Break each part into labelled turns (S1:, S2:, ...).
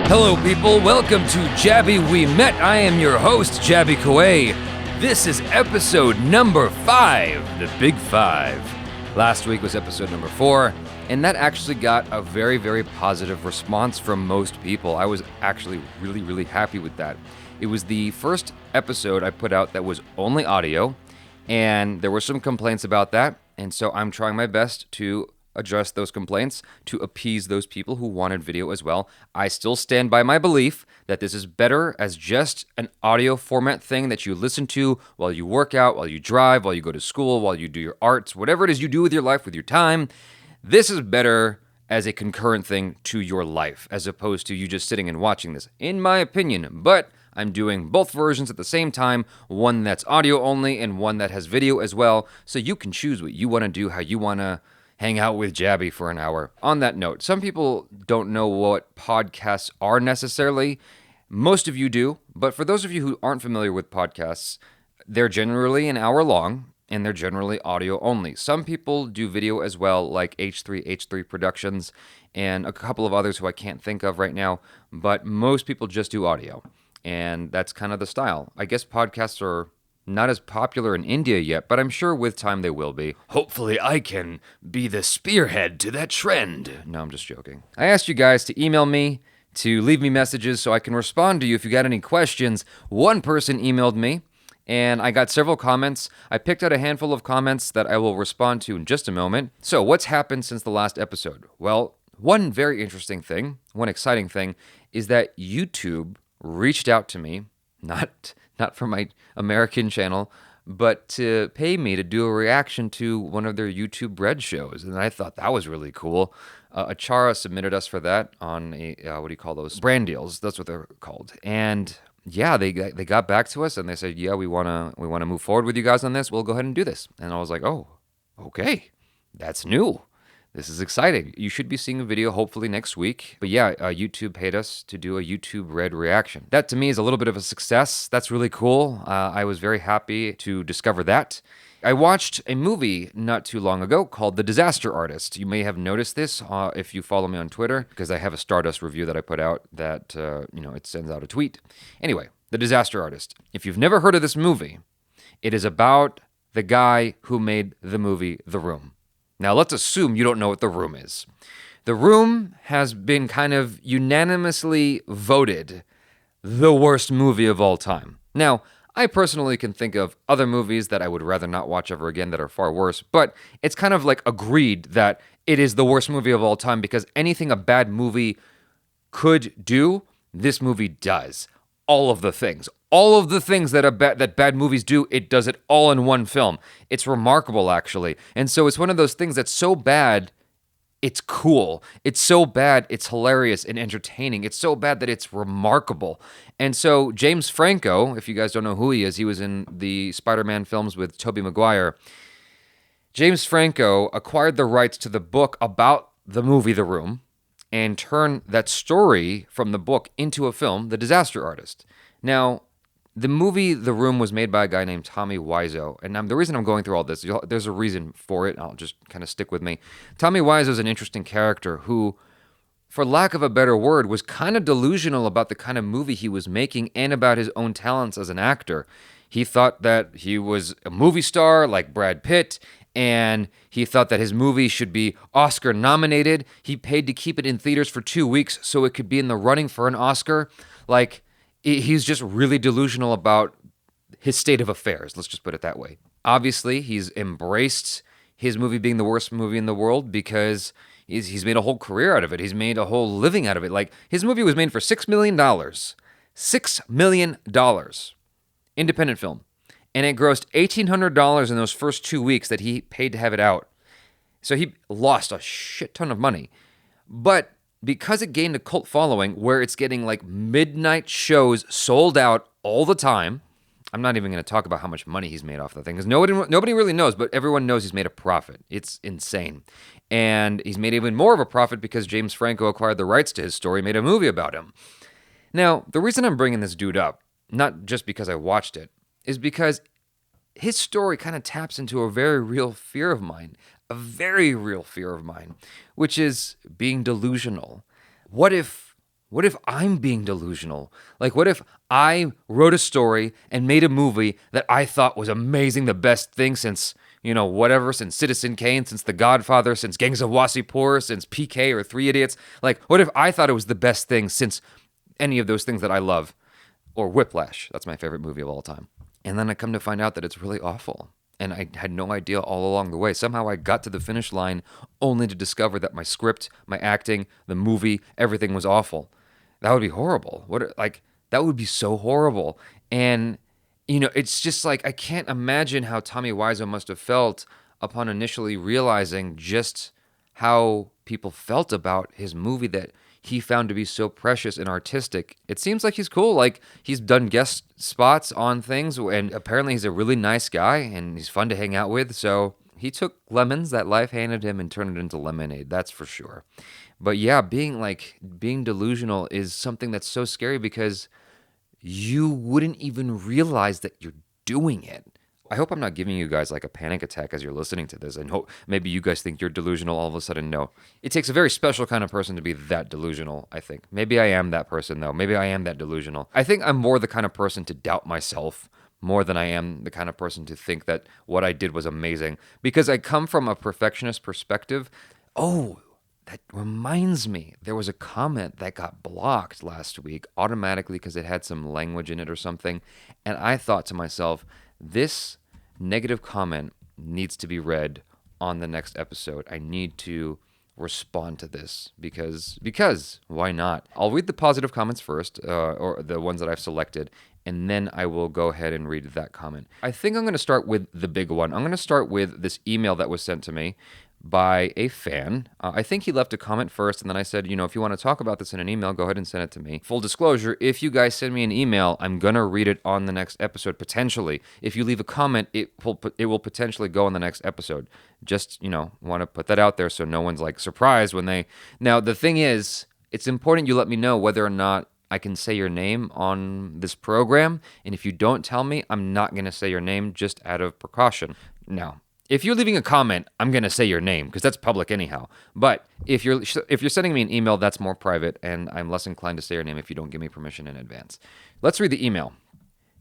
S1: Hello, people. Welcome to Jaby We Met. I am your host, Jaby We. This is episode number 5, the Big 5. Last week was episode number 4, and that actually got a very, very positive response from most people. I was actually really, really happy with that. It was the first episode I put out that was only audio, and there were some complaints about that, and so I'm trying my best to address those complaints to appease those people who wanted video as well. I still stand by my belief that this is better as just an audio format thing that you listen to while you work out, while you drive, while you go to school, while you do your arts, whatever it is you do with your life, with your time. This is better as a concurrent thing to your life, as opposed to you just sitting and watching this, in my opinion. But I'm doing both versions at the same time, one that's audio only and one that has video as well, so you can choose what you want to do, how you want to hang out with Jaby for an hour. On that note, some people don't know what podcasts are necessarily. Most of you do, but for those of you who aren't familiar with podcasts, they're generally an hour long, and they're generally audio only. Some people do video as well, like H3 Productions, and a couple of others who I can't think of right now, but most people just do audio, and that's kind of the style. I guess podcasts are not as popular in India yet, but I'm sure with time they will be. Hopefully I can be the spearhead to that trend. No, I'm just joking. I asked you guys to email me, to leave me messages so I can respond to you if you got any questions. One person emailed me, and I got several comments. I picked out a handful of comments that I will respond to in just a moment. So what's happened since the last episode? Well, one very interesting thing, one exciting thing, is that YouTube reached out to me, not for my American channel, but to pay me to do a reaction to one of their YouTube Red shows. And I thought that was really cool. Achara submitted us for that on a, what do you call those? Brand deals. That's what they're called. And yeah, they got back to us and they said, yeah, we want to move forward with you guys on this. We'll go ahead and do this. And I was like, oh, okay, that's new. This is exciting. You should be seeing a video hopefully next week. But yeah, YouTube paid us to do a YouTube Red reaction. That to me is a little bit of a success. That's really cool. I was very happy to discover that. I watched a movie not too long ago called The Disaster Artist. You may have noticed this if you follow me on Twitter, because I have a Stardust review that I put out that, it sends out a tweet. Anyway, The Disaster Artist. If you've never heard of this movie, it is about the guy who made the movie The Room. Now, let's assume you don't know what The Room is. The Room has been kind of unanimously voted the worst movie of all time. Now, I personally can think of other movies that I would rather not watch ever again that are far worse, but it's kind of like agreed that it is the worst movie of all time because anything a bad movie could do, this movie does. All of the things that bad movies do, it does it all in one film. It's remarkable, actually. And so it's one of those things that's so bad, it's cool. It's so bad, it's hilarious and entertaining. It's so bad that it's remarkable. And so James Franco, if you guys don't know who he is, he was in the Spider-Man films with Tobey Maguire. James Franco acquired the rights to the book about the movie The Room and turned that story from the book into a film, The Disaster Artist. Now, the movie The Room was made by a guy named Tommy Wiseau. And the reason I'm going through all this, there's a reason for it. I'll just kind of stick with me. Tommy Wiseau is an interesting character who, for lack of a better word, was kind of delusional about the kind of movie he was making and about his own talents as an actor. He thought that he was a movie star like Brad Pitt, and he thought that his movie should be Oscar nominated. He paid to keep it in theaters for 2 weeks so it could be in the running for an Oscar. Like, he's just really delusional about his state of affairs. Let's just put it that way. Obviously, he's embraced his movie being the worst movie in the world because he's made a whole career out of it. He's made a whole living out of it. Like, his movie was made for $6 million. $6 million. Independent film. And it grossed $1,800 in those first 2 weeks that he paid to have it out. So he lost a shit ton of money. But because it gained a cult following where it's getting like midnight shows sold out all the time, I'm not even going to talk about how much money he's made off the thing because nobody really knows, but everyone knows he's made a profit. It's insane. And he's made even more of a profit because James Franco acquired the rights to his story, made a movie about him. Now, the reason I'm bringing this dude up, not just because I watched it, is because his story kind of taps into a very real fear of mine, which is being delusional. What if What if I'm being delusional? Like, what if I wrote a story and made a movie that I thought was amazing, the best thing since, whatever, since Citizen Kane, since The Godfather, since Gangs of Wasseypur, since PK or Three Idiots? Like, what if I thought it was the best thing since any of those things that I love? Or Whiplash, that's my favorite movie of all time. And then I come to find out that it's really awful. And I had no idea all along the way. Somehow I got to the finish line only to discover that my script, my acting, the movie, everything was awful. That would be horrible. That would be so horrible. And it's just like I can't imagine how Tommy Wiseau must have felt upon initially realizing just how people felt about his movie that he found to be so precious and artistic. It seems like he's cool. Like, he's done guest spots on things, and apparently he's a really nice guy, and he's fun to hang out with. So he took lemons that life handed him and turned it into lemonade, that's for sure. But yeah, being delusional is something that's so scary because you wouldn't even realize that you're doing it. I hope I'm not giving you guys like a panic attack as you're listening to this, and hope maybe you guys think you're delusional all of a sudden. No. It takes a very special kind of person to be that delusional, I think. Maybe I am that person, though. Maybe I am that delusional. I think I'm more the kind of person to doubt myself more than I am the kind of person to think that what I did was amazing, because I come from a perfectionist perspective. Oh, that reminds me, there was a comment that got blocked last week automatically because it had some language in it or something, and I thought to myself, this negative comment needs to be read on the next episode. I need to respond to this because why not? I'll read the positive comments first, or the ones that I've selected, and then I will go ahead and read that comment. I think I'm going to start with the big one. I'm going to start with this email that was sent to me by a fan. I think he left a comment first, and then I said, if you want to talk about this in an email, go ahead and send it to me. Full disclosure, if you guys send me an email, I'm going to read it on the next episode, potentially. If you leave a comment, it will potentially go on the next episode. Just, want to put that out there so no one's like surprised when they... Now, the thing is, it's important you let me know whether or not I can say your name on this program, and if you don't tell me, I'm not going to say your name just out of precaution. Now, if you're leaving a comment, I'm going to say your name because that's public anyhow. But if you're sending me an email, that's more private, and I'm less inclined to say your name if you don't give me permission in advance. Let's read the email.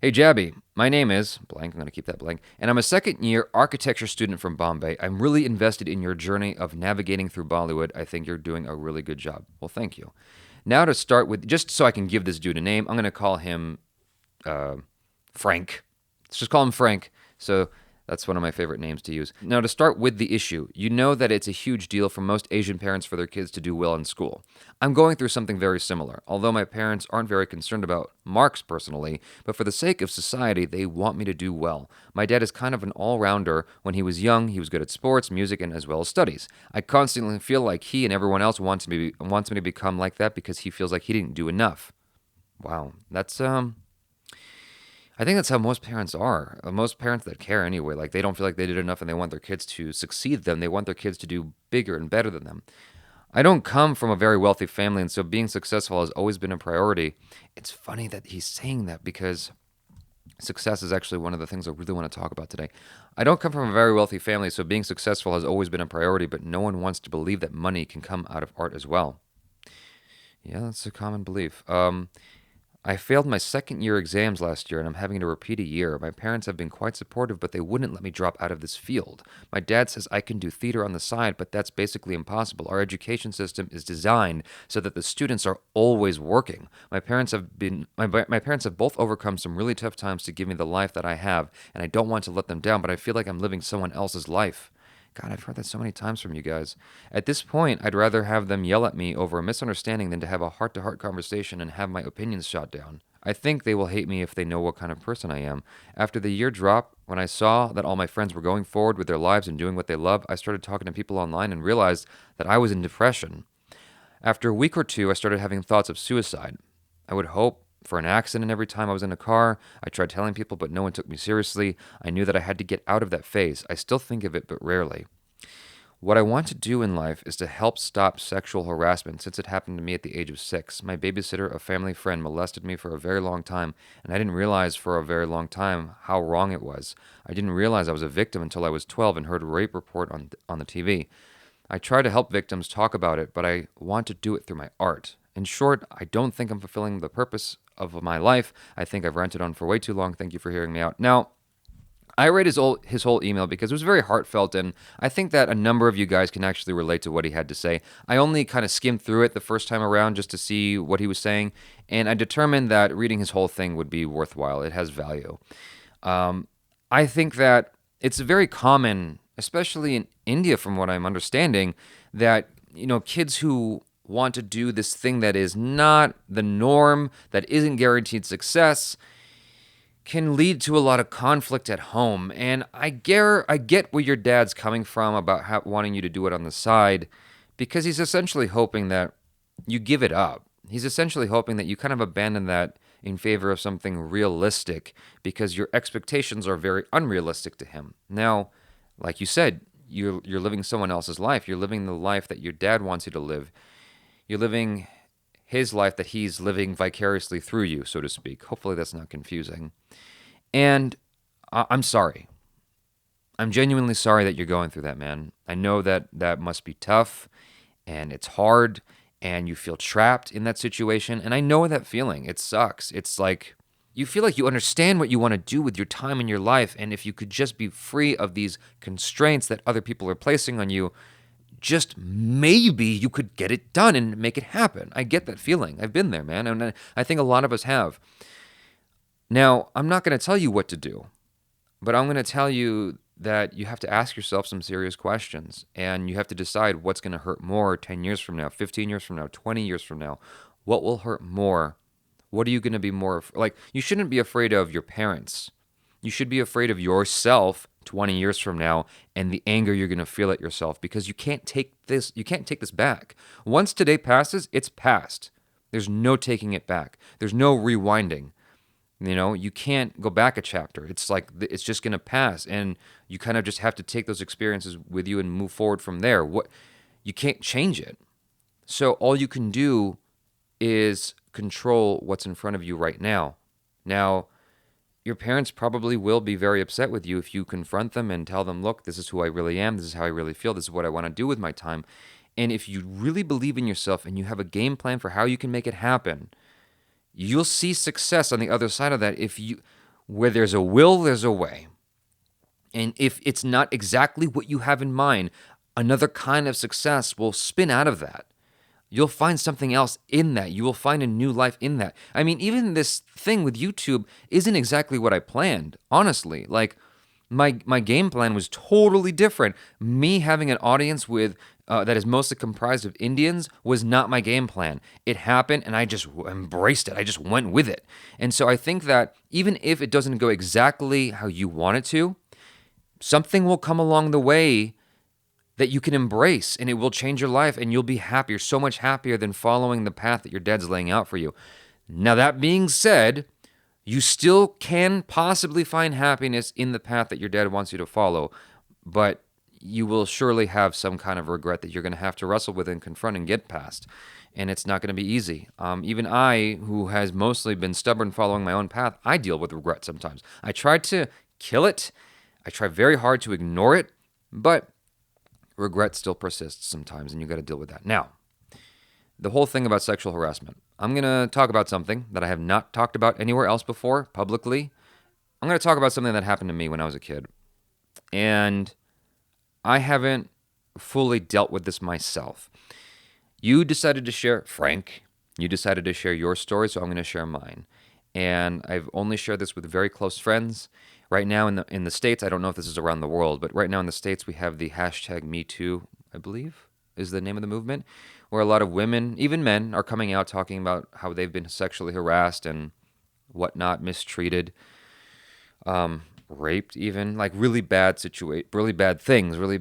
S1: Hey, Jaby, my name is blank. I'm going to keep that blank. And I'm a second-year architecture student from Bombay. I'm really invested in your journey of navigating through Bollywood. I think you're doing a really good job. Well, thank you. Now to start with, just so I can give this dude a name, I'm going to call him Frank. Let's just call him Frank. So... that's one of my favorite names to use. Now, to start with the issue, you know that it's a huge deal for most Asian parents for their kids to do well in school. I'm going through something very similar, although my parents aren't very concerned about marks personally, but for the sake of society, they want me to do well. My dad is kind of an all-rounder. When he was young, he was good at sports, music, and as well as studies. I constantly feel like he and everyone else wants me to become like that because he feels like he didn't do enough. Wow, that's I think that's how most parents are. Most parents that care anyway, like they don't feel like they did enough and they want their kids to succeed them. They want their kids to do bigger and better than them. I don't come from a very wealthy family, and so being successful has always been a priority. It's funny that he's saying that because success is actually one of the things I really want to talk about today. I don't come from a very wealthy family, so being successful has always been a priority, but no one wants to believe that money can come out of art as well. Yeah, that's a common belief. I failed my second year exams last year and I'm having to repeat a year. My parents have been quite supportive, but they wouldn't let me drop out of this field. My dad says I can do theater on the side, but that's basically impossible. Our education system is designed so that the students are always working. My parents have both overcome some really tough times to give me the life that I have, and I don't want to let them down, but I feel like I'm living someone else's life. God, I've heard that so many times from you guys. At this point, I'd rather have them yell at me over a misunderstanding than to have a heart-to-heart conversation and have my opinions shot down. I think they will hate me if they know what kind of person I am. After the year drop, when I saw that all my friends were going forward with their lives and doing what they love, I started talking to people online and realized that I was in depression. After a week or two, I started having thoughts of suicide. I would hope for an accident every time I was in a car. I tried telling people, but no one took me seriously. I knew that I had to get out of that phase. I still think of it, but rarely. What I want to do in life is to help stop sexual harassment since it happened to me at the age of 6. My babysitter, a family friend, molested me for a very long time, and I didn't realize for a very long time how wrong it was. I didn't realize I was a victim until I was 12 and heard a rape report on the TV. I try to help victims talk about it, but I want to do it through my art. In short, I don't think I'm fulfilling the purpose of my life. I think I've ranted on for way too long. Thank you for hearing me out. Now, I read his whole email because it was very heartfelt, and I think that a number of you guys can actually relate to what he had to say. I only kind of skimmed through it the first time around just to see what he was saying, and I determined that reading his whole thing would be worthwhile. It has value. I think that it's very common, especially in India, from what I'm understanding, that kids who want to do this thing that is not the norm, that isn't guaranteed success, can lead to a lot of conflict at home. And I get where your dad's coming from about wanting you to do it on the side, because he's essentially hoping that you give it up. He's essentially hoping that you kind of abandon that in favor of something realistic, because your expectations are very unrealistic to him. Now, like you said, you're living someone else's life. You're living the life that your dad wants you to live. You're living his life that he's living vicariously through you, so to speak. Hopefully that's not confusing. And I'm sorry. I'm genuinely sorry that you're going through that, man. I know that that must be tough, and it's hard, and you feel trapped in that situation. And I know that feeling. It sucks. It's like you feel like you understand what you want to do with your time in your life, and if you could just be free of these constraints that other people are placing on you, just maybe you could get it done and make it happen. I get that feeling. I've been there, man, and I think a lot of us have. Now, I'm not going to tell you what to do, but I'm going to tell you that you have to ask yourself some serious questions, and you have to decide what's going to hurt more 10 years from now, 15 years from now, 20 years from now. What will hurt more? What are you going to be more like? You shouldn't be afraid of your parents. You should be afraid of yourself 20 years from now and the anger you're going to feel at yourself, because you can't take this back. Once today passes, it's past. There's no taking it back. There's no rewinding. You can't go back a chapter. It's like it's just going to pass, and you kind of just have to take those experiences with you and move forward from there. You can't change it. So all you can do is control what's in front of you right now. Now, your parents probably will be very upset with you if you confront them and tell them, look, this is who I really am. This is how I really feel. This is what I want to do with my time. And if you really believe in yourself and you have a game plan for how you can make it happen, you'll see success on the other side of that. Where there's a will, there's a way. And if it's not exactly what you have in mind, another kind of success will spin out of that. You'll find something else in that. You will find a new life in that. I mean, even this thing with YouTube isn't exactly what I planned, honestly. Like, my game plan was totally different. Me having an audience with that is mostly comprised of Indians was not my game plan. It happened, and I just embraced it. I just went with it. And so I think that even if it doesn't go exactly how you want it to, something will come along the way that you can embrace, and it will change your life, and you'll be happier, so much happier than following the path that your dad's laying out for you. Now, that being said, you still can possibly find happiness in the path that your dad wants you to follow, but you will surely have some kind of regret that you're going to have to wrestle with and confront and get past, and it's not going to be easy. Even I, who has mostly been stubborn following my own path, I deal with regret sometimes. I try to kill it. I try very hard to ignore it, but regret still persists sometimes, and you got to deal with that. Now, the whole thing about sexual harassment. I'm going to talk about something that I have not talked about anywhere else before, publicly. I'm going to talk about something that happened to me when I was a kid. And I haven't fully dealt with this myself. You decided to share, Frank, you decided to share your story, so I'm going to share mine. And I've only shared this with very close friends. Right now in the States, I don't know if this is around the world, but right now in the States, we have the hashtag #MeToo, I believe, is the name of the movement, where a lot of women, even men, are coming out talking about how they've been sexually harassed and whatnot, mistreated, raped even, like really bad things, really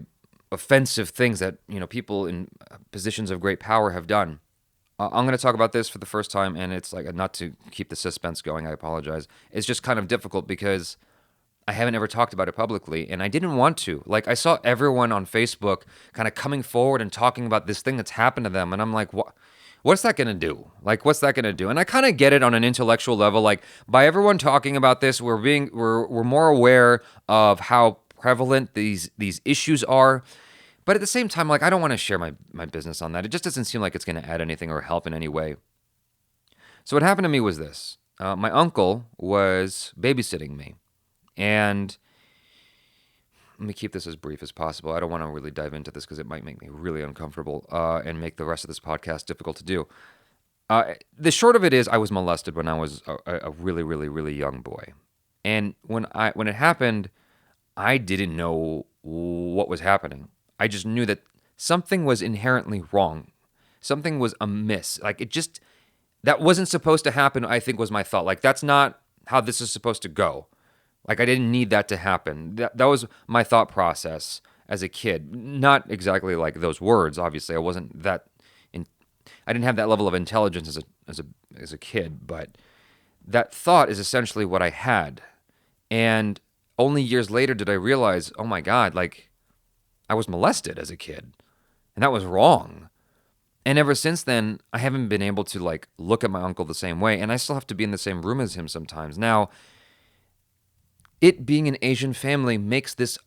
S1: offensive things that, people in positions of great power have done. I'm going to talk about this for the first time, and it's like, not to keep the suspense going, I apologize. It's just kind of difficult because I haven't ever talked about it publicly, and I didn't want to. Like, I saw everyone on Facebook kind of coming forward and talking about this thing that's happened to them, and I'm like, what's that going to do? Like, what's that going to do? And I kind of get it on an intellectual level. Like, by everyone talking about this, we're more aware of how prevalent these issues are. But at the same time, like, I don't want to share my business on that. It just doesn't seem like it's going to add anything or help in any way. So what happened to me was this. My uncle was babysitting me. And let me keep this as brief as possible. I don't want to really dive into this because it might make me really uncomfortable and make the rest of this podcast difficult to do. The short of it is I was molested when I was a really, really, really young boy. And when it happened, I didn't know what was happening. I just knew that something was inherently wrong. Something was amiss. Like, that wasn't supposed to happen, I think was my thought. Like, that's not how this is supposed to go. Like, I didn't need that to happen. That was my thought process as a kid. Not exactly like those words, obviously. I didn't have that level of intelligence as a kid, but that thought is essentially what I had. And only years later did I realize, oh my God, like, I was molested as a kid. And that was wrong. And ever since then, I haven't been able to, like, look at my uncle the same way. And I still have to be in the same room as him sometimes. Now, it being an Asian family makes this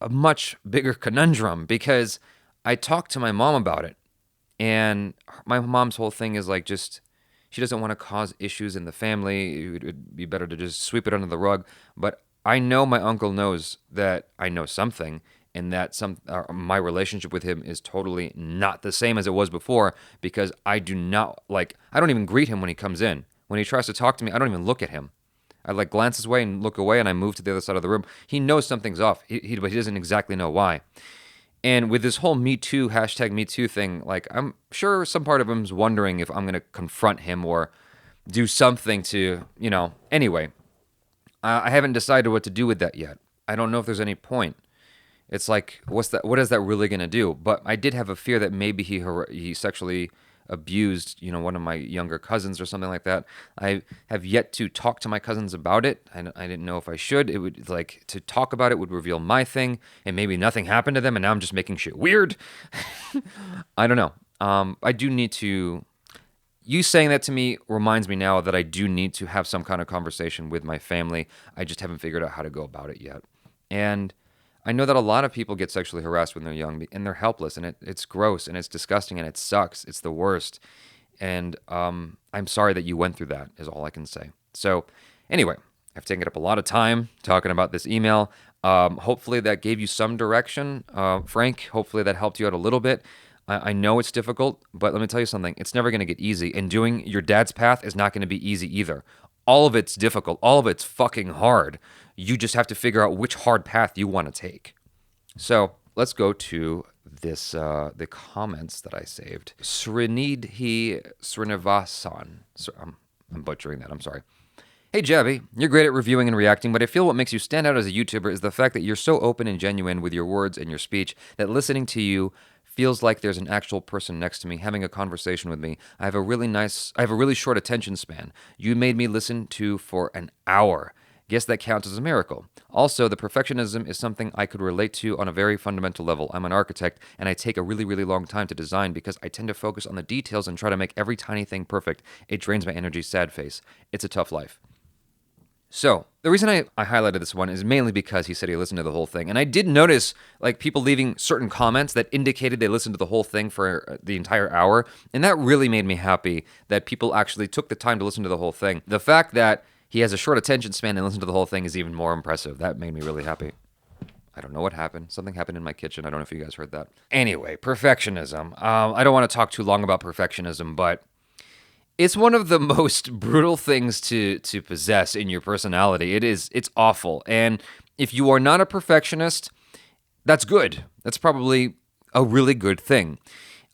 S1: a much bigger conundrum because I talked to my mom about it. And my mom's whole thing is, like, she doesn't want to cause issues in the family. It would be better to just sweep it under the rug. But I know my uncle knows that I know something, and that my relationship with him is totally not the same as it was before because I don't even greet him when he comes in. When he tries to talk to me, I don't even look at him. I, like, glance his way and look away, and I move to the other side of the room. He knows something's off, but he doesn't exactly know why. And with this whole Me Too, #MeToo thing, like, I'm sure some part of him's wondering if I'm going to confront him or do something to, anyway. I haven't decided what to do with that yet. I don't know if there's any point. It's like, what is that really going to do? But I did have a fear that maybe he sexually abused, one of my younger cousins or something like that. I have yet to talk to my cousins about it. I didn't know if I should. It would, like, to talk about it would reveal my thing, and maybe nothing happened to them, and now I'm just making shit weird. I don't know. I do need to. You saying that to me reminds me now that I do need to have some kind of conversation with my family. I just haven't figured out how to go about it yet. And I know that a lot of people get sexually harassed when they're young, and they're helpless, and it's gross, and it's disgusting, and it sucks. It's the worst. And I'm sorry that you went through that, is all I can say. So anyway, I've taken up a lot of time talking about this email. Hopefully that gave you some direction, Frank. Hopefully that helped you out a little bit. I know it's difficult, but let me tell you something. It's never going to get easy, and doing your dad's path is not going to be easy either. All of it's difficult. All of it's fucking hard. You just have to figure out which hard path you want to take. So let's go to this, the comments that I saved. Srinidhi Srinivasan. I'm butchering that. I'm sorry. Hey, Jaby, you're great at reviewing and reacting, but I feel what makes you stand out as a YouTuber is the fact that you're so open and genuine with your words and your speech that listening to you feels like there's an actual person next to me having a conversation with me. I have a really short attention span. You made me listen to for an hour. Guess that counts as a miracle. Also, the perfectionism is something I could relate to on a very fundamental level. I'm an architect, and I take a really, really long time to design because I tend to focus on the details and try to make every tiny thing perfect. It drains my energy, sad face. It's a tough life. So, the reason I highlighted this one is mainly because he said he listened to the whole thing. And I did notice, like, people leaving certain comments that indicated they listened to the whole thing for the entire hour. And that really made me happy that people actually took the time to listen to the whole thing. The fact that he has a short attention span and listened to the whole thing is even more impressive. That made me really happy. I don't know what happened. Something happened in my kitchen. I don't know if you guys heard that. Anyway, perfectionism. I don't want to talk too long about perfectionism, but it's one of the most brutal things to possess in your personality. It's awful. And if you are not a perfectionist, that's good. That's probably a really good thing.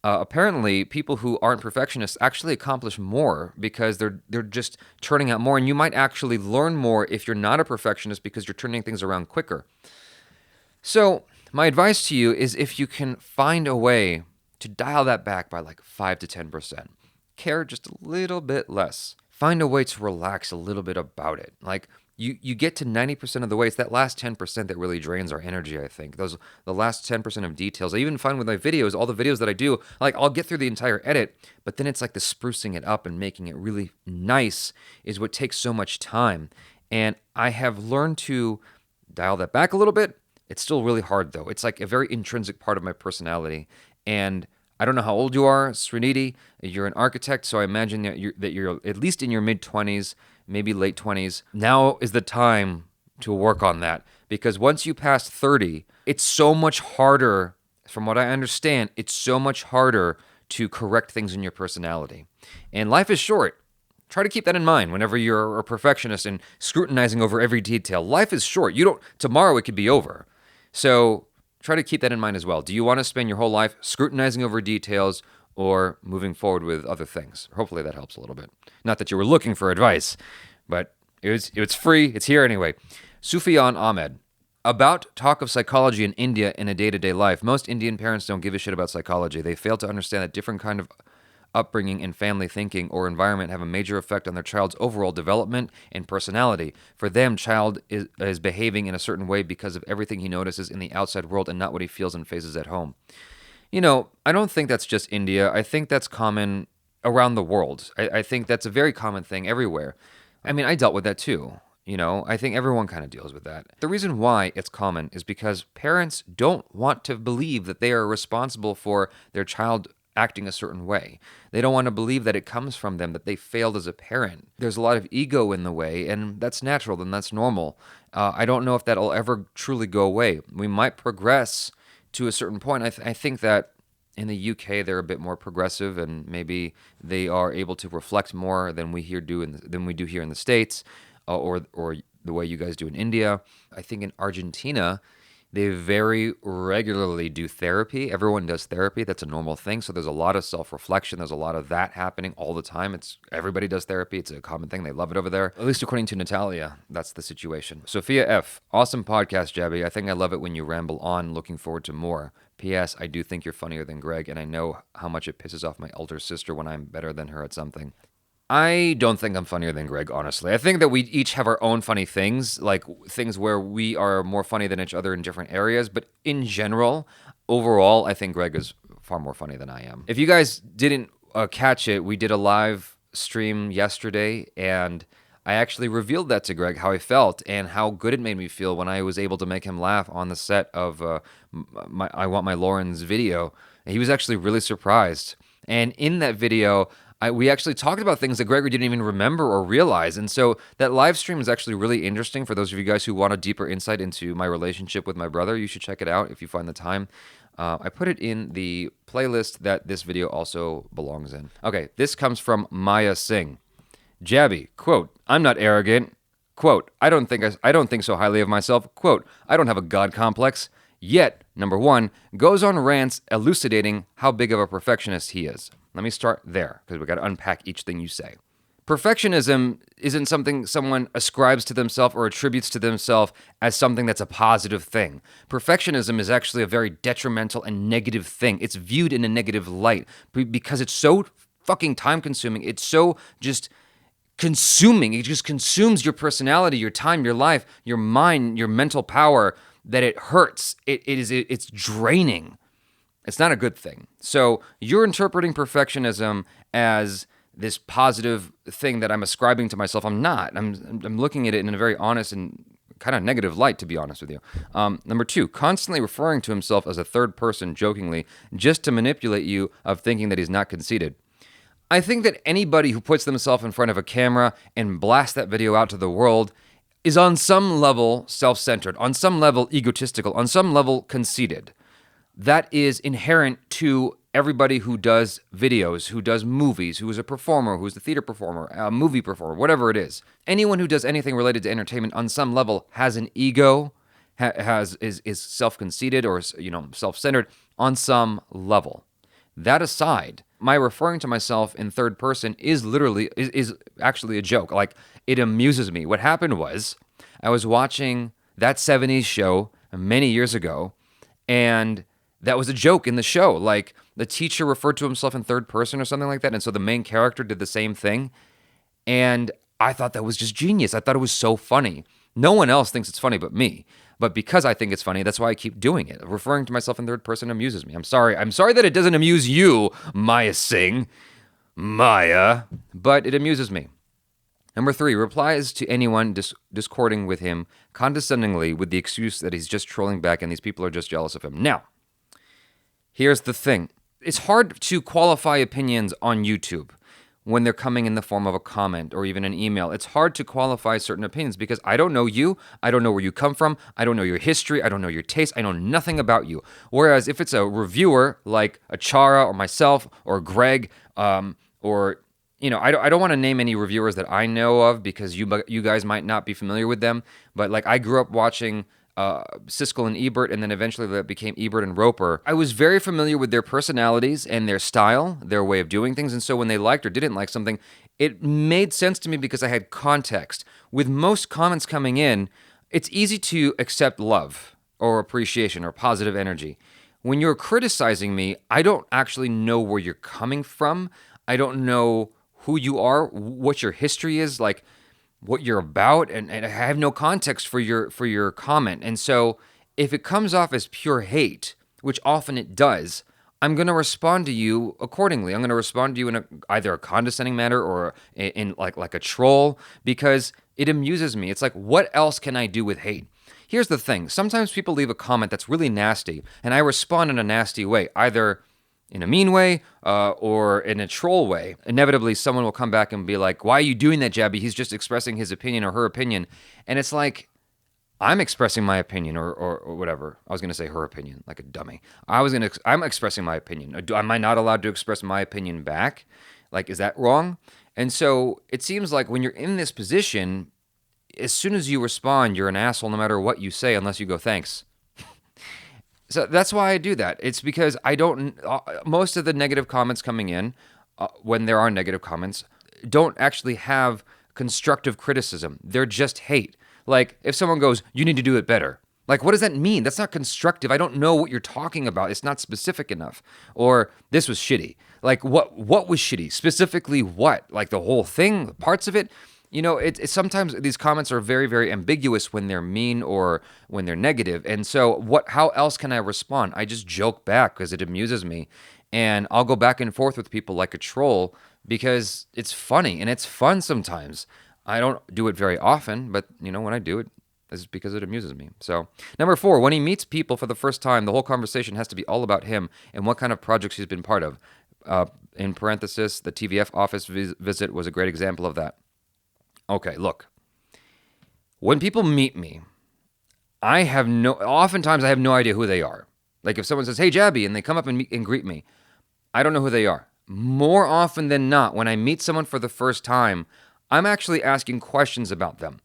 S1: Apparently, people who aren't perfectionists actually accomplish more because they're just turning out more. And you might actually learn more if you're not a perfectionist because you're turning things around quicker. So my advice to you is if you can find a way to dial that back by like 5 to 10%. Care just a little bit less. Find a way to relax a little bit about it. Like you get to 90% of the way. It's that last 10% that really drains our energy, I think. The last 10% of details. I even find with my videos, all the videos that I do, like I'll get through the entire edit, but then it's like the sprucing it up and making it really nice is what takes so much time. And I have learned to dial that back a little bit, It's still really hard, though. It's like a very intrinsic part of my personality. And I don't know how old you are, Srinidhi. You're an architect, so I imagine that you're at least in your mid-20s, maybe late 20s. Now is the time to work on that. Because once you pass 30, it's so much harder, from what I understand, it's so much harder to correct things in your personality. And life is short. Try to keep that in mind whenever you're a perfectionist and scrutinizing over every detail. Life is short. Tomorrow it could be over. So try to keep that in mind as well. Do you want to spend your whole life scrutinizing over details or moving forward with other things? Hopefully that helps a little bit. Not that you were looking for advice, but it's free. It's here anyway. Sufyan Ahmed. About talk of psychology in India in a day-to-day life. Most Indian parents don't give a shit about psychology. They fail to understand that different kind of upbringing and family thinking or environment have a major effect on their child's overall development and personality. For them, child is behaving in a certain way because of everything he notices in the outside world and not what he feels and faces at home. I don't think that's just India. I think that's common around the world. I think that's a very common thing everywhere. I mean, I dealt with that too. I think everyone kind of deals with that. The reason why it's common is because parents don't want to believe that they are responsible for their child acting a certain way. They don't want to believe that it comes from them, that they failed as a parent. There's a lot of ego in the way, and that's natural and that's normal. I don't know if that'll ever truly go away. We might progress to a certain point. I think that in the UK they're a bit more progressive, and maybe they are able to reflect more than we do here in the States. Or the way you guys do in India. I think in Argentina, they very regularly do therapy. Everyone does therapy. That's a normal thing. So there's a lot of self-reflection. There's a lot of that happening all the time. Everybody does therapy. It's a common thing. They love it over there. At least according to Natalia, that's the situation. Sophia F. Awesome podcast, Jaby. I think I love it when you ramble on. Looking forward to more. P.S. I do think you're funnier than Greg, and I know how much it pisses off my elder sister when I'm better than her at something. I don't think I'm funnier than Greg, honestly. I think that we each have our own funny things, like things where we are more funny than each other in different areas. But in general, overall, I think Greg is far more funny than I am. If you guys didn't catch it, we did a live stream yesterday, and I actually revealed that to Greg, how I felt and how good it made me feel when I was able to make him laugh on the set of I Want My Lauren's video. He was actually really surprised. And in that video, we actually talked about things that Gregory didn't even remember or realize. And so that live stream is actually really interesting for those of you guys who want a deeper insight into my relationship with my brother. You should check it out if you find the time. I put it in the playlist that this video also belongs in. Okay, this comes from Maya Singh. Jaby, quote, I'm not arrogant. Quote, I don't think so highly of myself. Quote, I don't have a God complex. Yet, number one, goes on rants elucidating how big of a perfectionist he is. Let me start there, because we got to unpack each thing you say. Perfectionism isn't something someone ascribes to themselves or attributes to themselves as something that's a positive thing. Perfectionism is actually a very detrimental and negative thing. It's viewed in a negative light because it's so fucking time-consuming. It's so just consuming. It just consumes your personality, your time, your life, your mind, your mental power, that it hurts. It's draining. It's not a good thing. So you're interpreting perfectionism as this positive thing that I'm ascribing to myself. I'm not. I'm looking at it in a very honest and kind of negative light, to be honest with you. Number two, constantly referring to himself as a third person jokingly just to manipulate you of thinking that he's not conceited. I think that anybody who puts themselves in front of a camera and blasts that video out to the world is on some level self-centered, on some level egotistical, on some level conceited. That is inherent to everybody who does videos, who does movies, who is a performer, who's a theater performer, a movie performer, whatever it is. Anyone who does anything related to entertainment on some level has an ego, is self-conceited or self-centered on some level. That aside, my referring to myself in third person is actually a joke. Like, it amuses me. What happened was, I was watching that 70s show many years ago, and that was a joke in the show. Like, the teacher referred to himself in third person or something like that, and so the main character did the same thing, and I thought that was just genius. I thought it was so funny. No one else thinks it's funny but me. But because I think it's funny, that's why I keep doing it. Referring to myself in third person amuses me. I'm sorry that it doesn't amuse you, Maya Singh. Maya. But it amuses me. Number 3, replies to anyone discording with him condescendingly with the excuse that he's just trolling back and these people are just jealous of him. Now, here's the thing. It's hard to qualify opinions on YouTube when they're coming in the form of a comment or even an email. It's hard to qualify certain opinions because I don't know you. I don't know where you come from. I don't know your history. I don't know your taste. I know nothing about you. Whereas if it's a reviewer like Achara or myself or Greg or... I don't want to name any reviewers that I know of because you guys might not be familiar with them. But like I grew up watching Siskel and Ebert, and then eventually that became Ebert and Roper. I was very familiar with their personalities and their style, their way of doing things. And so when they liked or didn't like something, it made sense to me because I had context. With most comments coming in, it's easy to accept love or appreciation or positive energy. When you're criticizing me, I don't actually know where you're coming from. I don't know who you are, what your history is, like what you're about, and I have no context for your comment. And so if it comes off as pure hate, which often it does, I'm going to respond to you accordingly. I'm going to respond to you in either a condescending manner or in like a troll because it amuses me. It's like, what else can I do with hate? Here's the thing. Sometimes people leave a comment that's really nasty, and I respond in a nasty way, either in a mean way or in a troll way. Inevitably, someone will come back and be like, why are you doing that, Jaby? He's just expressing his opinion or her opinion. And it's like, I'm expressing my opinion or whatever. I was going to say her opinion, like a dummy. I'm expressing my opinion. Am I not allowed to express my opinion back? Like, is that wrong? And so it seems like when you're in this position, as soon as you respond, you're an asshole no matter what you say, unless you go, thanks. So that's why I do that. It's because most of the negative comments coming in, when there are negative comments, don't actually have constructive criticism. They're just hate. Like, if someone goes, you need to do it better. Like, what does that mean? That's not constructive. I don't know what you're talking about. It's not specific enough. Or, this was shitty. What was shitty? Specifically what? Like, the whole thing? Parts of it? It's sometimes these comments are very, very ambiguous when they're mean or when they're negative. And so how else can I respond? I just joke back because it amuses me. And I'll go back and forth with people like a troll because it's funny and it's fun sometimes. I don't do it very often, but when I do it, it's because it amuses me. So, number 4, when he meets people for the first time, the whole conversation has to be all about him and what kind of projects he's been part of. In parenthesis, the TVF office visit was a great example of that. Okay, look. When people meet me, oftentimes I have no idea who they are. Like if someone says, hey, Jaby, and they come up and greet me, I don't know who they are. More often than not, when I meet someone for the first time, I'm actually asking questions about them.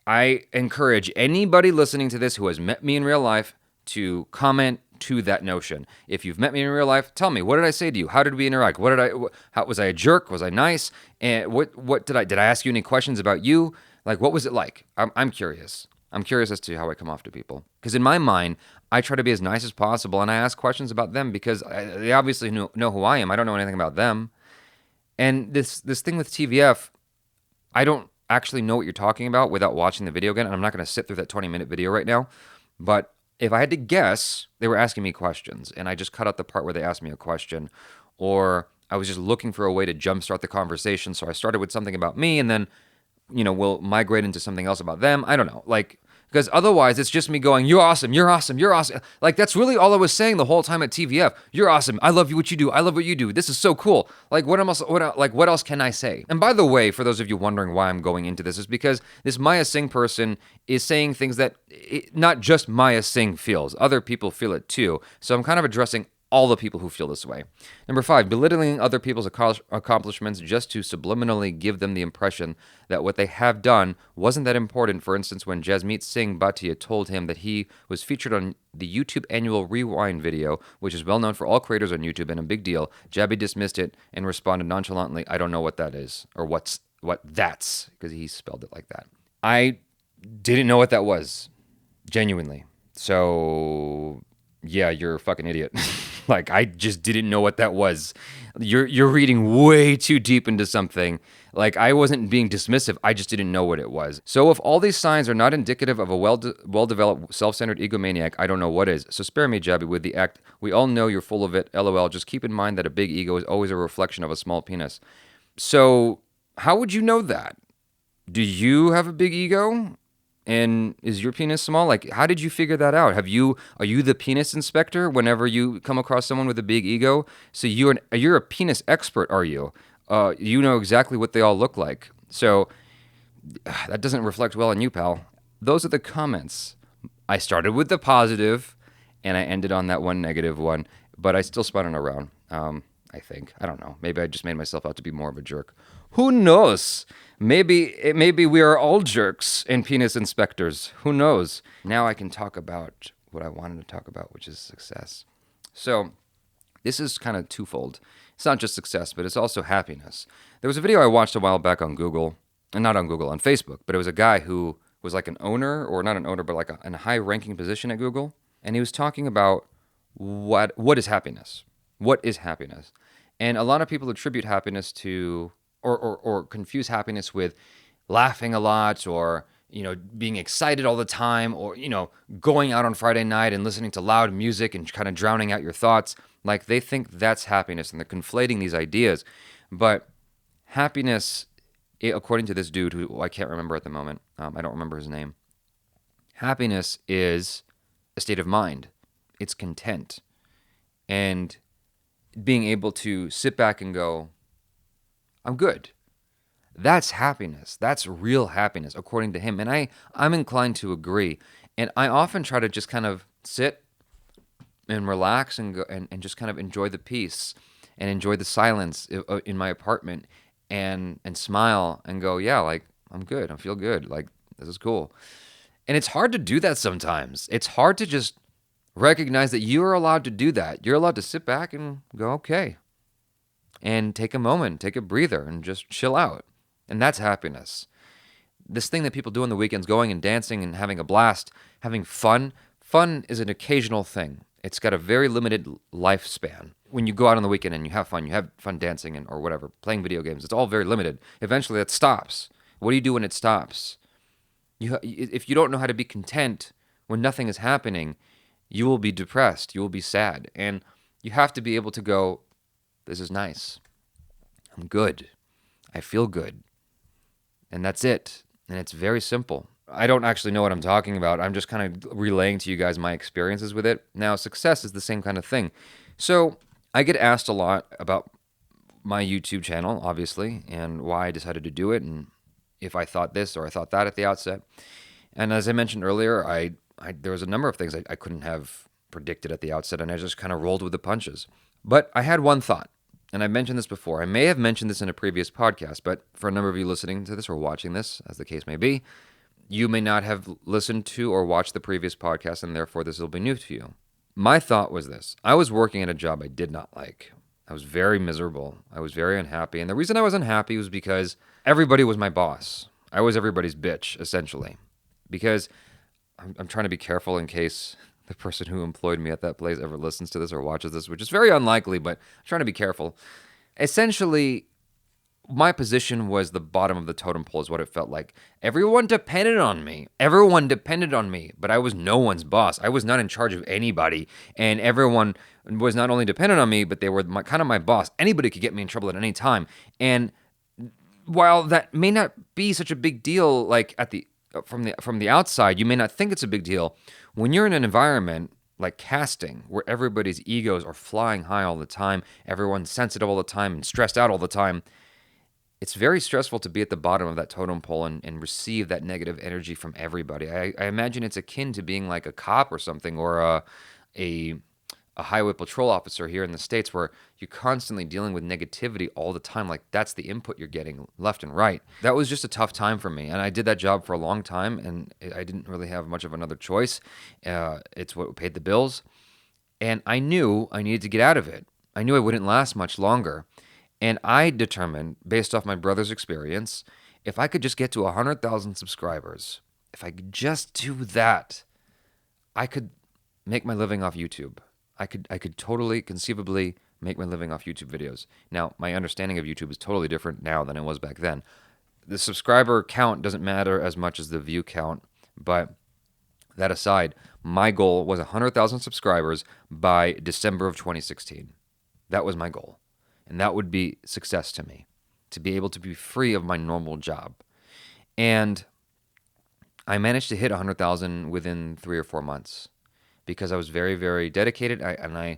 S1: I encourage anybody listening to this who has met me in real life to comment to that notion. If you've met me in real life, tell me, what did I say to you? How did we interact? How was I a jerk? Was I nice? And what did I ask you any questions about you? Like, what was it like? I'm curious. I'm curious as to how I come off to people. Because in my mind, I try to be as nice as possible, and I ask questions about them because they obviously know who I am. I don't know anything about them. And this thing with TVF, I don't actually know what you're talking about without watching the video again, and I'm not going to sit through that 20-minute video right now. But if I had to guess, they were asking me questions, and I just cut out the part where they asked me a question, or I was just looking for a way to jumpstart the conversation, so I started with something about me, and then, we'll migrate into something else about them. I don't know, because otherwise it's just me going, you're awesome, you're awesome, you're awesome. Like, that's really all I was saying the whole time at TVF. You're awesome. I love you, what you do. I love what you do. This is so cool. Like, what else can I say? And by the way, for those of you wondering why I'm going into this, is because this Maya Singh person is saying things that not just Maya Singh feels. Other people feel it too. So I'm kind of addressing all the people who feel this way. Number 5, belittling other people's accomplishments just to subliminally give them the impression that what they have done wasn't that important. For instance, when Jasmeet Singh Bhatia told him that he was featured on the YouTube annual Rewind video, which is well known for all creators on YouTube and a big deal, Jaby dismissed it and responded nonchalantly, I don't know what that is, or what that's, because he spelled it like that. I didn't know what that was, genuinely. So, yeah, you're a fucking idiot. Like, I just didn't know what that was. You're reading way too deep into something. Like, I wasn't being dismissive. I just didn't know what it was. So if all these signs are not indicative of a well-developed, self-centered egomaniac, I don't know what is. So spare me, Jaby, with the act. We all know you're full of it. LOL. Just keep in mind that a big ego is always a reflection of a small penis. So how would you know that? Do you have a big ego? And is your penis small? Like, how did you figure that out? Are you the penis inspector whenever you come across someone with a big ego? So you're a penis expert, are you? You know exactly what they all look like. So that doesn't reflect well on you, pal. Those are the comments. I started with the positive, and I ended on that one negative one, but I still spun it around. I think. I don't know. Maybe I just made myself out to be more of a jerk. Who knows? Maybe we are all jerks and penis inspectors. Who knows? Now I can talk about what I wanted to talk about, which is success. So this is kind of twofold. It's not just success, but it's also happiness. There was a video I watched a while back on Google, and not on Google, on Facebook, but it was a guy who was like an owner, or not an owner, but like in a high-ranking position at Google, and he was talking about what is happiness. What is happiness? And a lot of people attribute happiness to, or confuse happiness with laughing a lot, or being excited all the time, or going out on Friday night and listening to loud music and kind of drowning out your thoughts. Like, they think that's happiness, and they're conflating these ideas. But happiness, according to this dude who I can't remember at the moment, I don't remember his name. Happiness is a state of mind. It's content. And being able to sit back and go, I'm good. That's happiness. That's real happiness, according to him. And I'm inclined to agree. And I often try to just kind of sit and relax and go and just kind of enjoy the peace and enjoy the silence in my apartment and smile and go, yeah, like, I'm good. I feel good. Like, this is cool. And it's hard to do that sometimes. It's hard to just recognize that you are allowed to do that. You're allowed to sit back and go, okay, and take a moment, take a breather, and just chill out. And that's happiness. This thing that people do on the weekends, going and dancing and having a blast, having fun. Fun is an occasional thing. It's got a very limited lifespan. When you go out on the weekend and you have fun dancing or whatever, playing video games, it's all very limited. Eventually that stops. What do you do when it stops? If you don't know how to be content when nothing is happening, you will be depressed. You will be sad. And you have to be able to go, this is nice. I'm good. I feel good. And that's it. And it's very simple. I don't actually know what I'm talking about. I'm just kind of relaying to you guys my experiences with it. Now, success is the same kind of thing. So I get asked a lot about my YouTube channel, obviously, and why I decided to do it, and if I thought this or I thought that at the outset. And as I mentioned earlier, there was a number of things I couldn't have predicted at the outset, and I just kind of rolled with the punches. But I had one thought, and I mentioned this before. I may have mentioned this in a previous podcast, but for a number of you listening to this or watching this, as the case may be, you may not have listened to or watched the previous podcast, and therefore this will be new to you. My thought was this. I was working at a job I did not like. I was very miserable. I was very unhappy. And the reason I was unhappy was because everybody was my boss. I was everybody's bitch, essentially. Because I'm trying to be careful in case the person who employed me at that place ever listens to this or watches this, which is very unlikely, but I'm trying to be careful. Essentially, my position was the bottom of the totem pole is what it felt like. Everyone depended on me. But I was no one's boss. I was not in charge of anybody. And everyone was not only dependent on me, but they were kind of my boss. Anybody could get me in trouble at any time. And while that may not be such a big deal, like from the outside, you may not think it's a big deal. When you're in an environment like casting, where everybody's egos are flying high all the time, everyone's sensitive all the time and stressed out all the time, it's very stressful to be at the bottom of that totem pole and receive that negative energy from everybody. I imagine it's akin to being like a cop or something, or a highway patrol officer here in the States, where you're constantly dealing with negativity all the time. Like, that's the input you're getting left and right. That was just a tough time for me. And I did that job for a long time, and I didn't really have much of another choice. It's what paid the bills. And I knew I needed to get out of it. I knew I wouldn't last much longer. And I determined, based off my brother's experience, if I could just get to 100,000 subscribers, if I could just do that, I could make my living off YouTube. I could totally, conceivably make my living off YouTube videos. Now, my understanding of YouTube is totally different now than it was back then. The subscriber count doesn't matter as much as the view count, but that aside, my goal was 100,000 subscribers by December of 2016. That was my goal. And that would be success to me, to be able to be free of my normal job. And I managed to hit 100,000 within 3 or 4 months because I was very, very dedicated. I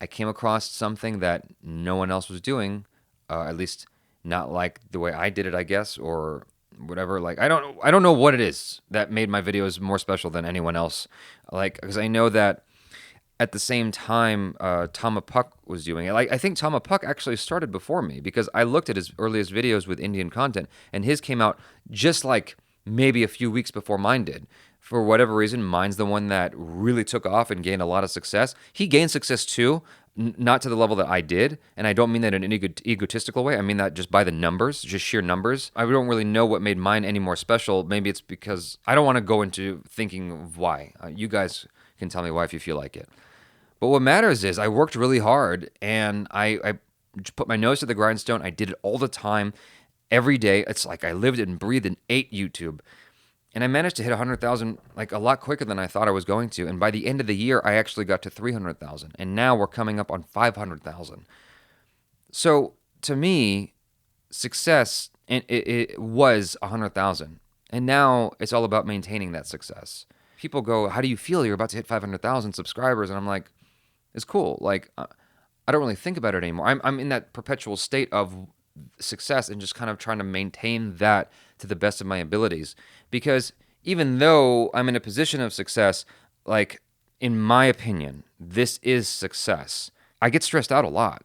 S1: came across something that no one else was doing, at least not like the way I did it, I guess, or whatever. Like I don't know what it is that made my videos more special than anyone else. Like because I know that at the same time, Tama Puck was doing it. Like I think Tama Puck actually started before me because I looked at his earliest videos with Indian content, and his came out just like maybe a few weeks before mine did. For whatever reason, mine's the one that really took off and gained a lot of success. He gained success too, not to the level that I did, and I don't mean that in an egotistical way. I mean that just by the numbers, just sheer numbers. I don't really know what made mine any more special. Maybe it's because I don't want to go into thinking of why. You guys can tell me why if you feel like it. But what matters is I worked really hard and I put my nose to the grindstone. I did it all the time, every day. It's like I lived and breathed and ate YouTube. And I managed to hit 100,000 like a lot quicker than I thought I was going to. And by the end of the year, I actually got to 300,000. And now we're coming up on 500,000. So to me, success, it was 100,000. And now it's all about maintaining that success. People go, how do you feel? You're about to hit 500,000 subscribers. And I'm like, it's cool. Like, I don't really think about it anymore. I'm in that perpetual state of success and just kind of trying to maintain that to the best of my abilities. Because even though I'm in a position of success, like, in my opinion, this is success. I get stressed out a lot.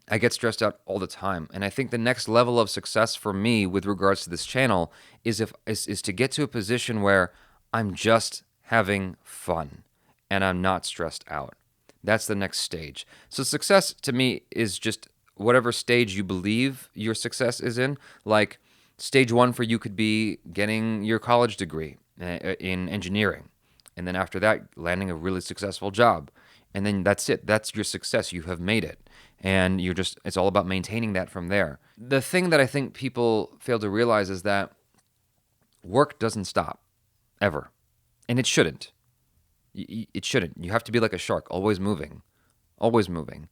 S1: I get stressed out all the time. And I think the next level of success for me with regards to this channel is to get to a position where I'm just having fun and I'm not stressed out. That's the next stage. So success to me is just whatever stage you believe your success is in. Like stage 1 for you could be getting your college degree in engineering. And then after that, landing a really successful job. And then that's it. That's your success. You have made it. And it's all about maintaining that from there. The thing that I think people fail to realize is that work doesn't stop, ever. And it shouldn't. It shouldn't. You have to be like a shark, always moving, always moving.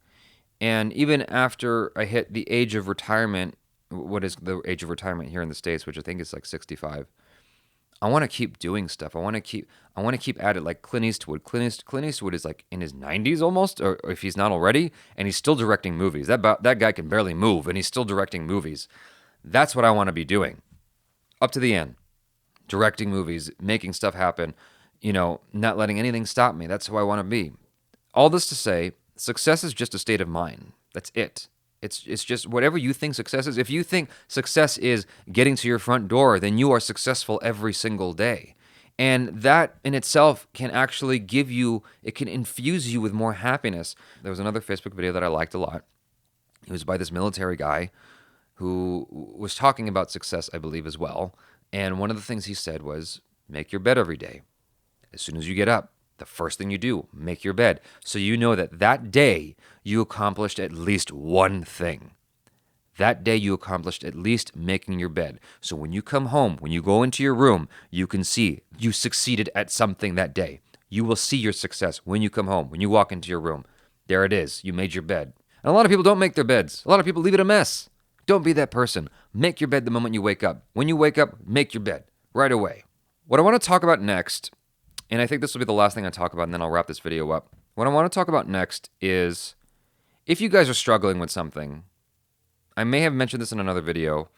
S1: And even after I hit the age of retirement, what is the age of retirement here in the States, which I think is like 65, I want to keep doing stuff. I want to keep at it like Clint Eastwood. Clint Eastwood is like in his 90s almost, or if he's not already, and he's still directing movies. That guy can barely move, and he's still directing movies. That's what I want to be doing, up to the end, directing movies, making stuff happen. Not letting anything stop me. That's who I want to be. All this to say, success is just a state of mind. That's it. It's just whatever you think success is. If you think success is getting to your front door, then you are successful every single day. And that in itself can actually it can infuse you with more happiness. There was another Facebook video that I liked a lot. It was by this military guy who was talking about success, I believe, as well. And one of the things he said was, make your bed every day. As soon as you get up, the first thing you do, make your bed. So you know that day you accomplished at least one thing. That day you accomplished at least making your bed. So when you come home, when you go into your room, you can see you succeeded at something that day. You will see your success when you come home, when you walk into your room. There it is. You made your bed. And a lot of people don't make their beds. A lot of people leave it a mess. Don't be that person. Make your bed the moment you wake up. When you wake up, make your bed right away. What I want to talk about next, and I think this will be the last thing I talk about, and then I'll wrap this video up. What I want to talk about next is if you guys are struggling with something, I may have mentioned this in another video,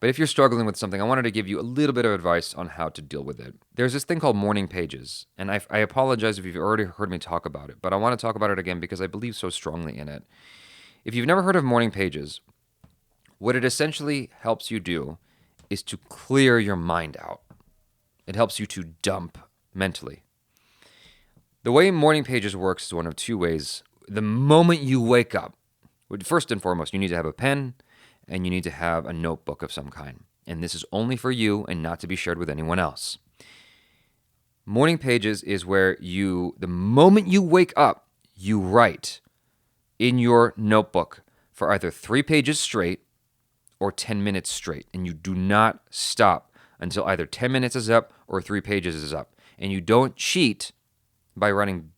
S1: but if you're struggling with something, I wanted to give you a little bit of advice on how to deal with it. There's this thing called morning pages, and I apologize if you've already heard me talk about it, but I want to talk about it again because I believe so strongly in it. If you've never heard of morning pages, what it essentially helps you do is to clear your mind out. It helps you to dump mentally. The way morning pages works is one of two ways. The moment you wake up, first and foremost, you need to have a pen and you need to have a notebook of some kind. And this is only for you and not to be shared with anyone else. Morning pages is where the moment you wake up, you write in your notebook for either 3 pages straight or 10 minutes straight. And you do not stop until either 10 minutes is up or 3 pages is up. And you don't cheat by writing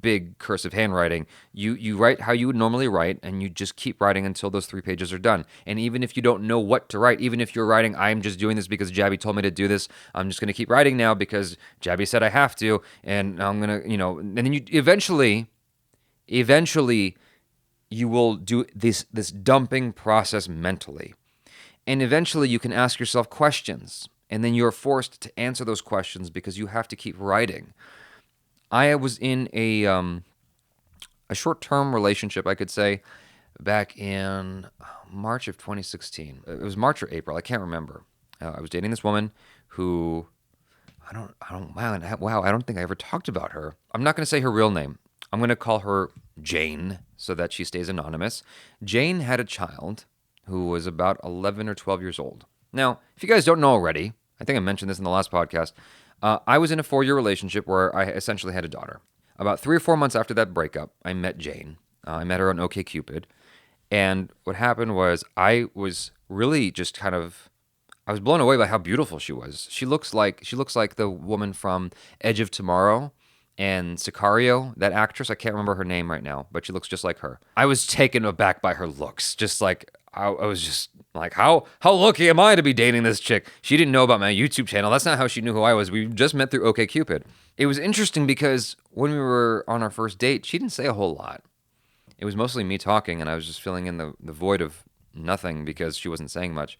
S1: big cursive handwriting. You write how you would normally write, and you just keep writing until those 3 pages are done. And even if you don't know what to write, even if you're writing, I'm just doing this because Jaby told me to do this, I'm just going to keep writing now because Jaby said I have to, and I'm going to, and then you eventually you will do this dumping process mentally. And eventually you can ask yourself questions, and then you're forced to answer those questions because you have to keep writing. I was in a short-term relationship, I could say, back in March of 2016. It was March or April, I can't remember. I was dating this woman who I don't think I ever talked about her. I'm not going to say her real name. I'm going to call her Jane so that she stays anonymous. Jane had a child who was about 11 or 12 years old. Now, if you guys don't know already, I think I mentioned this in the last podcast, I was in a 4-year relationship where I essentially had a daughter. About 3 or 4 months after that breakup, I met Jane. I met her on OkCupid. And what happened was I was really just I was blown away by how beautiful she was. She looks like the woman from Edge of Tomorrow and Sicario, that actress. I can't remember her name right now, but she looks just like her. I was taken aback by her looks. Just like, I was just like, how lucky am I to be dating this chick? She didn't know about my YouTube channel. That's not how she knew who I was. We just met through OkCupid. It was interesting because when we were on our first date, she didn't say a whole lot. It was mostly me talking, and I was just filling in the void of nothing because she wasn't saying much.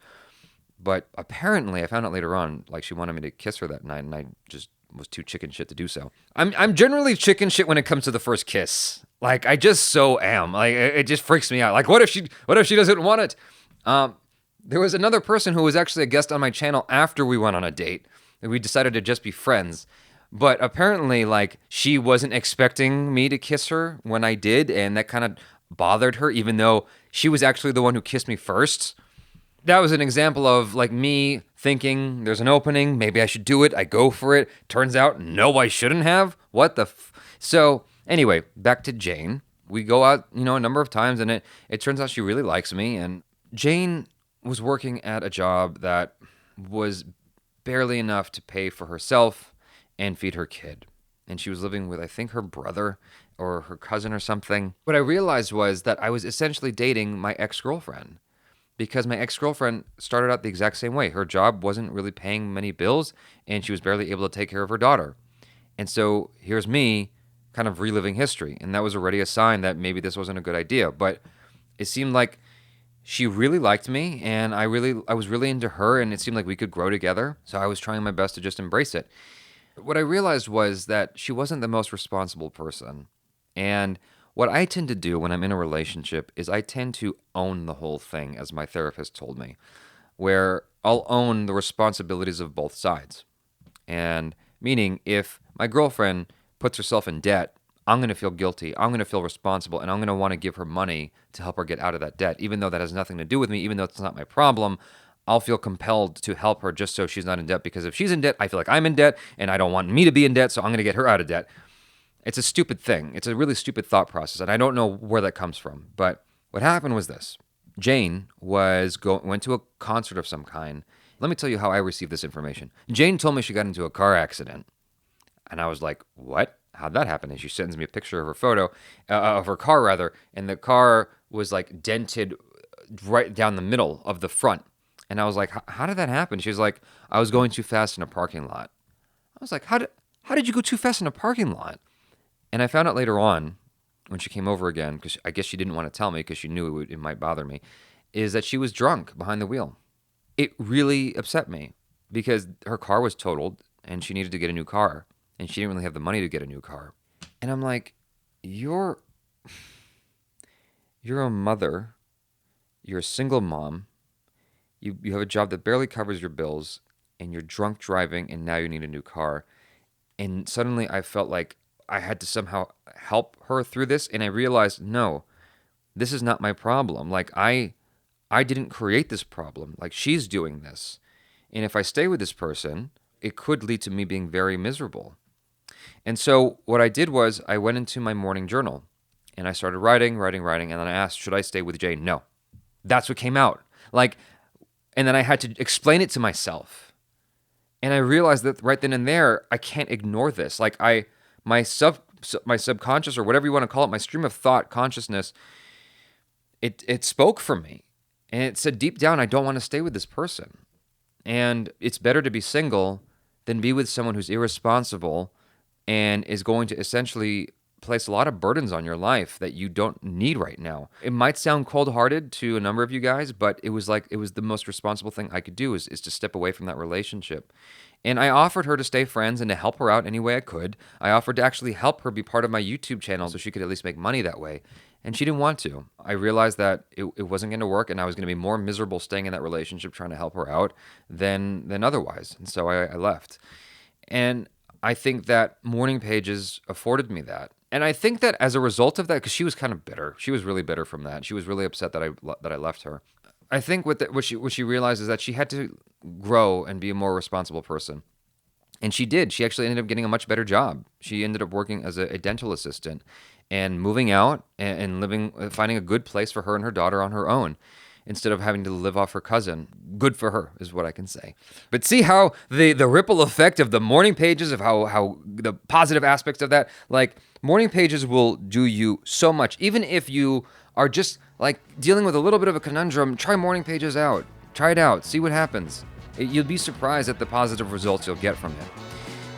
S1: But apparently, I found out later on, like, she wanted me to kiss her that night, and I just was too chicken shit to do so. I'm generally chicken shit when it comes to the first kiss. Like, I just so am. Like, it just freaks me out. Like, what if she doesn't want it? There was another person who was actually a guest on my channel after we went on a date. We decided to just be friends. But apparently, like, she wasn't expecting me to kiss her when I did, and that kind of bothered her, even though she was actually the one who kissed me first. That was an example of, like, me thinking there's an opening, maybe I should do it, I go for it. Turns out, no, I shouldn't have. What the So, anyway, back to Jane. We go out, a number of times, and it turns out she really likes me. And Jane was working at a job that was barely enough to pay for herself and feed her kid. And she was living with, I think, her brother or her cousin or something. What I realized was that I was essentially dating my ex-girlfriend, because my ex-girlfriend started out the exact same way. Her job wasn't really paying many bills, and she was barely able to take care of her daughter. And so here's me kind of reliving history, and that was already a sign that maybe this wasn't a good idea. But it seemed like she really liked me, and I was really into her, and it seemed like we could grow together. So I was trying my best to just embrace it. What I realized was that she wasn't the most responsible person. And what I tend to do when I'm in a relationship is I tend to own the whole thing, as my therapist told me, where I'll own the responsibilities of both sides. And meaning, if my girlfriend puts herself in debt, I'm going to feel guilty, I'm going to feel responsible, and I'm going to want to give her money to help her get out of that debt. Even though that has nothing to do with me, even though it's not my problem, I'll feel compelled to help her just so she's not in debt, because if she's in debt, I feel like I'm in debt, and I don't want me to be in debt, so I'm going to get her out of debt. It's a stupid thing. It's a really stupid thought process, and I don't know where that comes from. But what happened was this. Jane went to a concert of some kind. Let me tell you how I received this information. Jane told me she got into a car accident. And I was like, what? How'd that happen? And she sends me a picture of her photo, of her car rather, and the car was like dented right down the middle of the front. And I was like, how did that happen? She was like, I was going too fast in a parking lot. I was like, how did you go too fast in a parking lot? And I found out later on, when she came over again, because I guess she didn't want to tell me because she knew it might bother me, is that she was drunk behind the wheel. It really upset me because her car was totaled and she needed to get a new car, and she didn't really have the money to get a new car. And I'm like, you're a mother, you're a single mom, you have a job that barely covers your bills, and you're drunk driving, and now you need a new car. And suddenly I felt like I had to somehow help her through this, and I realized, no, this is not my problem. Like, I didn't create this problem. Like, she's doing this. And if I stay with this person, it could lead to me being very miserable. And so what I did was I went into my morning journal, and I started writing, and then I asked, should I stay with Jane? No. That's what came out. And then I had to explain it to myself. And I realized that right then and there, I can't ignore this. Like, my my subconscious, or whatever you want to call it, my stream of thought, consciousness, it spoke for me. And it said deep down, I don't want to stay with this person. And it's better to be single than be with someone who's irresponsible and is going to essentially place a lot of burdens on your life that you don't need right now. It might sound cold-hearted to a number of you guys, but it was the most responsible thing I could do is to step away from that relationship. And I offered her to stay friends and to help her out any way I could. I offered to actually help her be part of my YouTube channel so she could at least make money that way. And she didn't want to. I realized that it wasn't going to work, and I was going to be more miserable staying in that relationship trying to help her out than otherwise. And so I left. And I think that morning pages afforded me that. And I think that as a result of that, because she was kind of bitter. She was really bitter from that. She was really upset that I left her. I think what she realized is that she had to grow and be a more responsible person. And she did. She actually ended up getting a much better job. She ended up working as a dental assistant and moving out and finding a good place for her and her daughter on her own, instead of having to live off her cousin. Good for her, is what I can say. But see how the ripple effect of the morning pages, of how the positive aspects of that, like morning pages will do you so much. Even if you are just like dealing with a little bit of a conundrum, try morning pages out. Try it out. See what happens. You'll be surprised at the positive results you'll get from it.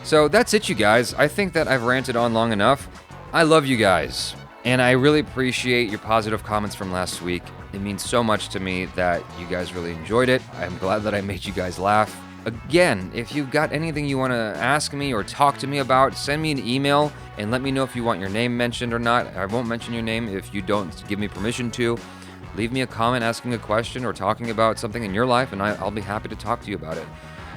S1: So that's it, you guys. I think that I've ranted on long enough. I love you guys. And I really appreciate your positive comments from last week. It means so much to me that you guys really enjoyed it. I'm glad that I made you guys laugh. Again, if you've got anything you want to ask me or talk to me about, send me an email and let me know if you want your name mentioned or not. I won't mention your name if you don't give me permission to. Leave me a comment asking a question or talking about something in your life, and I'll be happy to talk to you about it.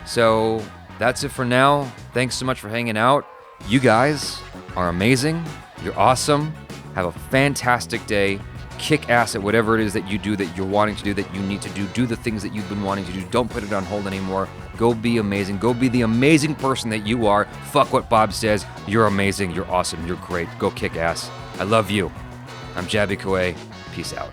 S1: So that's it for now. Thanks so much for hanging out. You guys are amazing. You're awesome. Have a fantastic day. Kick ass at whatever it is that you do, that you're wanting to do, that you need to do. Do the things that you've been wanting to do. Don't put it on hold anymore. Go be amazing. Go be the amazing person that you are. Fuck what Bob says. You're amazing. You're awesome. You're great. Go kick ass. I love you. I'm Jaby We Met. Peace out.